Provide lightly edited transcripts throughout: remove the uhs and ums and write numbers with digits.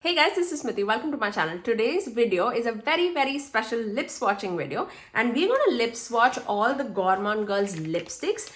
Hey guys, this is Smithy. Welcome to my channel. Today's video is a very special lip swatching video, and we're going to lip swatch all the Gourmande Girls lipsticks.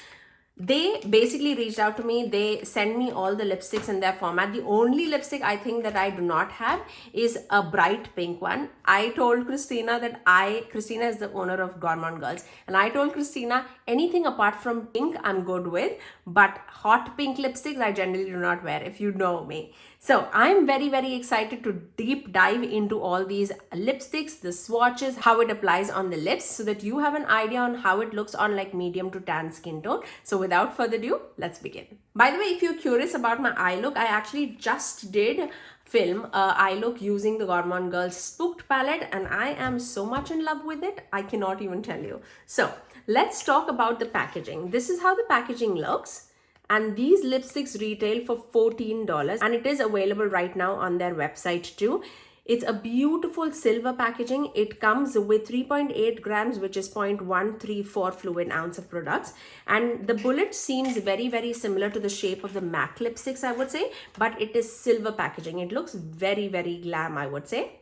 They basically reached out to me. They sent me all the lipsticks in their format. The only lipstick I think that I do not have is a bright pink one. I told Christina that Christina is the owner of Gourmande Girls, and I told Christina anything apart from pink I'm good with, but hot pink lipsticks I generally do not wear, if you know me. So I'm very excited to deep dive into all these lipsticks, the swatches, how it applies on the lips, so that you have an idea on how it looks on like medium to tan skin tone. So without further ado, let's begin. By the way, if you're curious about my eye look, I actually just did film eye look using the Gourmande Girls Spooked palette, and I am so much in love with it, I cannot even tell you. So let's talk about the packaging. This is how the packaging looks. And these lipsticks retail for $14, and it is available right now on their website too. It's a beautiful silver packaging. It comes with 3.8 grams, which is 0.134 fluid ounce of products. And the bullet seems very similar to the shape of the MAC lipsticks, I would say, but it is silver packaging. It looks very glam, I would say.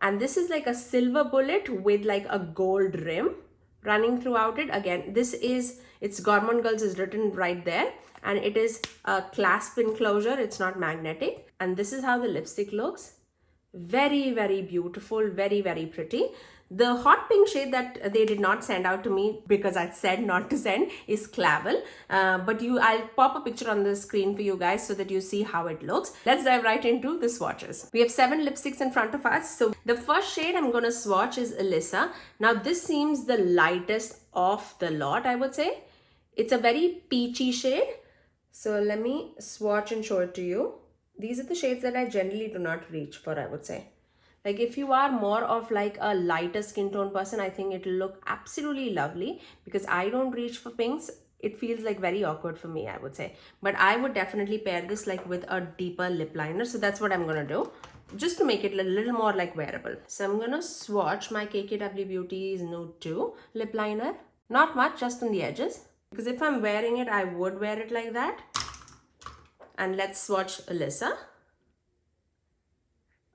And this is like a silver bullet with like a gold rim running throughout it. Again, it's Gourmande Girls is written right there, and it is a clasp enclosure. It's not magnetic. And this is how the lipstick looks. Very beautiful, very pretty. The hot pink shade that they did not send out to me because I said not to send is Clavel. But I'll pop a picture on the screen for you guys so that you see how it looks. Let's dive right into the swatches. We have 7 lipsticks in front of us. So the first shade I'm going to swatch is Alyssa. Now this seems the lightest of the lot, I would say. It's a very peachy shade. So let me swatch and show it to you. These are the shades that I generally do not reach for, I would say. Like if you are more of like a lighter skin tone person, I think it'll look absolutely lovely, because I don't reach for pinks. It feels like very awkward for me, I would say. But I would definitely pair this like with a deeper lip liner. So that's what I'm going to do, just to make it a little more like wearable. So I'm going to swatch my KKW Beauty's Nude 2 lip liner. Not much, just on the edges. Because if I'm wearing it, I would wear it like that. And let's swatch Alyssa.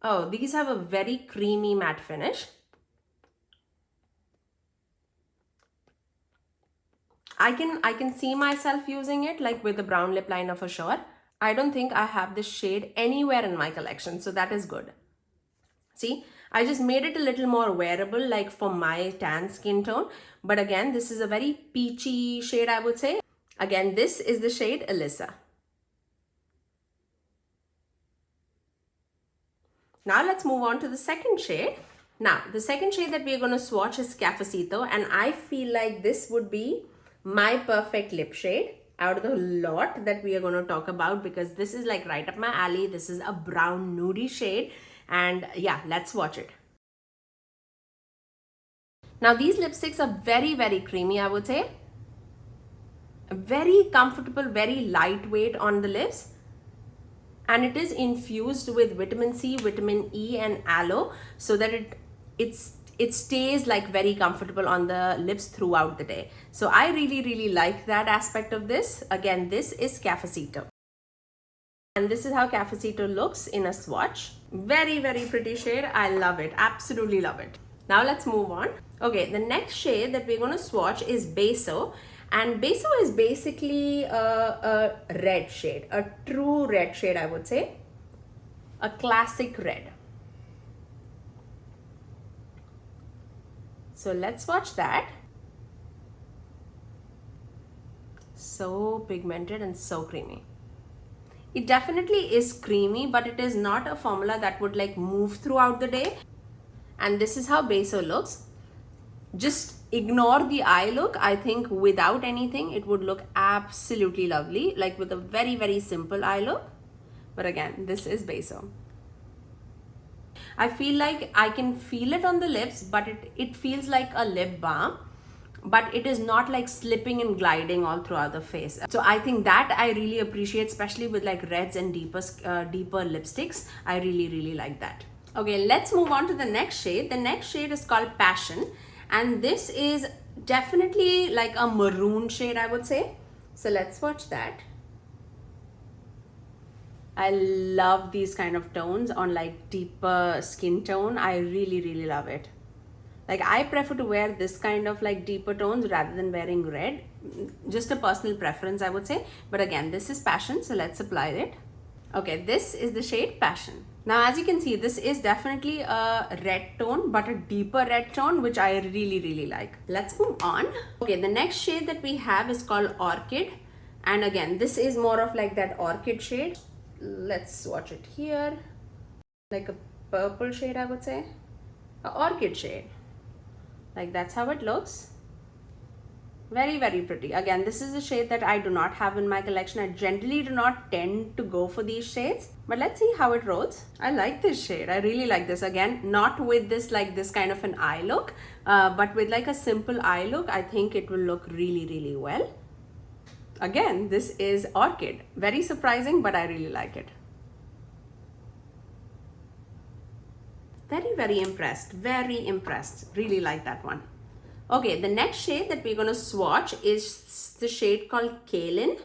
Oh, these have a very creamy matte finish. I can see myself using it like with a brown lip liner for sure. I don't think I have this shade anywhere in my collection, so that is good. See, I just made it a little more wearable, like for my tan skin tone. But again, this is a very peachy shade, I would say. Again, this is the shade Alyssa. Now let's move on to the second shade. Now, the second shade that we're going to swatch is Cafecito, and I feel like this would be my perfect lip shade out of the lot that we are going to talk about, because this is like right up my alley. This is a brown nudie shade, and yeah, let's swatch it. Now, these lipsticks are very creamy, I would say. Very comfortable, very lightweight on the lips. And it is infused with vitamin C, vitamin E and aloe, so that it stays like very comfortable on the lips throughout the day. So I really like that aspect of this. Again, this is Cafecito. And this is how Cafecito looks in a swatch. Very pretty shade. I love it. Absolutely love it. Now let's move on. Okay, the next shade that we're going to swatch is Beso. And Beso is basically a red shade, a true red shade, I would say. A classic red. So let's watch that. So pigmented and so creamy. It definitely is creamy, but it is not a formula that would like move throughout the day. And this is how Beso looks. Just ignore the eye look. I think without anything, it would look absolutely lovely, like with a very simple eye look. But again, this is Beso. I feel like I can feel it on the lips, but it feels like a lip balm, but it is not like slipping and gliding all throughout the face. So I think that I really appreciate, especially with like reds and deeper lipsticks. I really like that. Okay, let's move on to the next shade. The next shade is called Passion. And this is definitely like a maroon shade, I would say. So let's watch that. I love these kind of tones on like deeper skin tone. I really love it. Like I prefer to wear this kind of like deeper tones rather than wearing red. Just a personal preference, I would say. But again, this is Passion, so let's apply it. Okay, this is the shade Passion. Now, as you can see, this is definitely a red tone, but a deeper red tone, which I really like. Let's move on. Okay, the next shade that we have is called Orchid. And again, this is more of like that orchid shade. Let's swatch it here. Like a purple shade, I would say. An orchid shade. Like that's how it looks. Very pretty. Again, this is a shade that I do not have in my collection. I generally do not tend to go for these shades, but let's see how it rolls. I like this shade. I really like this. Again, not with this like this kind of an eye look, but with like a simple eye look, I think it will look really well. Again, this is Orchid. Very surprising, but I really like it. Very impressed. Very impressed. Really like that one. Okay, the next shade that we're going to swatch is the shade called Kaolin.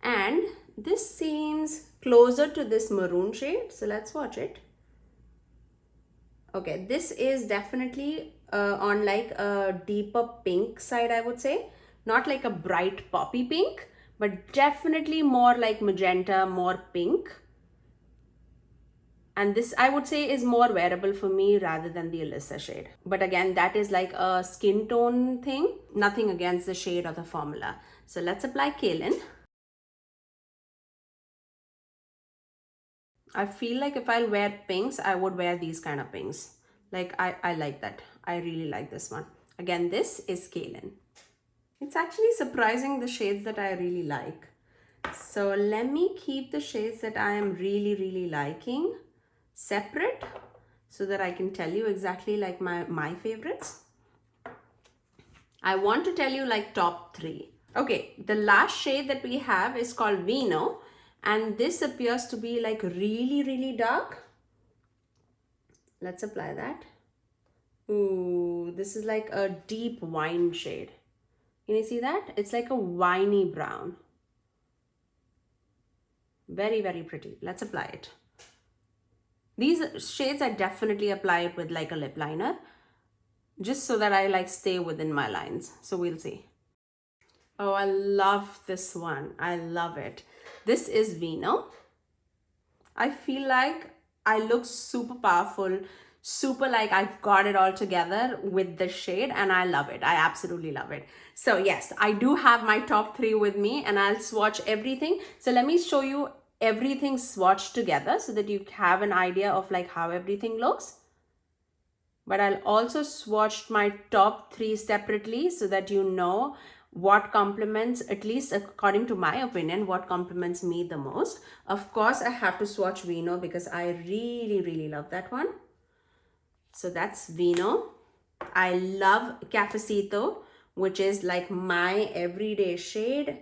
And this seems closer to this maroon shade. So let's swatch it. Okay, this is definitely on like a deeper pink side, I would say. Not like a bright poppy pink, but definitely more like magenta, more pink. And this, I would say, is more wearable for me rather than the Alyssa shade. But again, that is like a skin tone thing. Nothing against the shade or the formula. So let's apply Kaolin. I feel like if I'll wear pinks, I would wear these kind of pinks. Like, I like that. I really like this one. Again, this is Kaolin. It's actually surprising the shades that I really like. So let me keep the shades that I am really liking separate so that I can tell you exactly like my favorites. I want to tell you like top 3. Okay, the last shade that we have is called Vino, and this appears to be like really dark. Let's apply that. Ooh, this is like a deep wine shade. Can you see that? It's like a winey brown. Very pretty. Let's apply it. These shades I definitely apply it with like a lip liner, just so that I like stay within my lines. So we'll see. Oh, I love this one. I love it. This is Vino. I feel like I look super powerful, super like I've got it all together with this shade, and I love it. I absolutely love it. So yes, I do have my top 3 with me, and I'll swatch everything. So let me show you everything swatched together so that you have an idea of like how everything looks. But I'll also swatch my top 3 separately so that you know what complements, at least according to my opinion, what complements me the most. Of course, I have to swatch Vino because I really love that one. So that's Vino. I love Cafecito, which is like my everyday shade.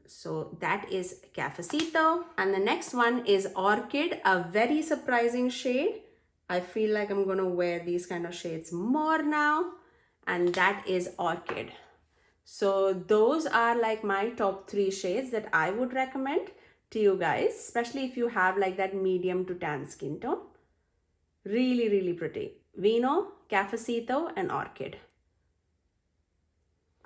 So that is Cafecito. And the next one is Orchid, a very surprising shade. I feel like I'm going to wear these kind of shades more now. And that is Orchid. So those are like my top 3 shades that I would recommend to you guys, especially if you have like that medium to tan skin tone. Really pretty. Vino, Cafecito, and Orchid.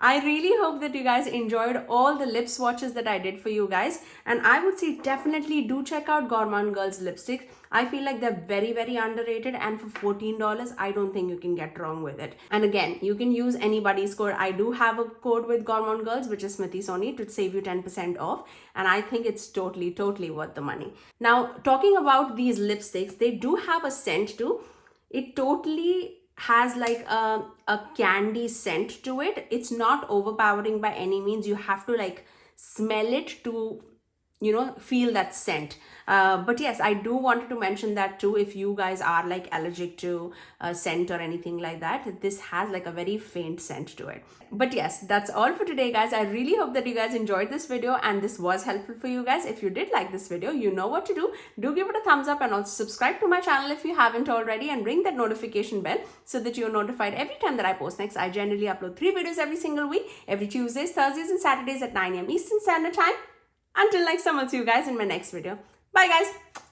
I really hope that you guys enjoyed all the lip swatches that I did for you guys. And I would say definitely do check out Gourmande Girls lipstick. I feel like they're very underrated, and for $14, I don't think you can get wrong with it. And again, you can use anybody's code. I do have a code with Gourmande Girls, which is SMITHYSONY, to save you 10% off. And I think it's totally worth the money. Now, talking about these lipsticks, they do have a scent too. It totally has like a candy scent to it. It's not overpowering by any means. You have to like smell it to, you know, feel that scent. But yes, I do want to mention that too, if you guys are like allergic to scent or anything like that, this has like a very faint scent to it. But yes, that's all for today, guys. I really hope that you guys enjoyed this video and this was helpful for you guys. If you did like this video, you know what to do. Do give it a thumbs up and also subscribe to my channel if you haven't already, and ring that notification bell so that you're notified every time that I post next. I generally upload 3 videos every single week, every Tuesdays, Thursdays, and Saturdays at 9 AM Eastern Standard Time. Until next time, I'll see you guys in my next video. Bye guys.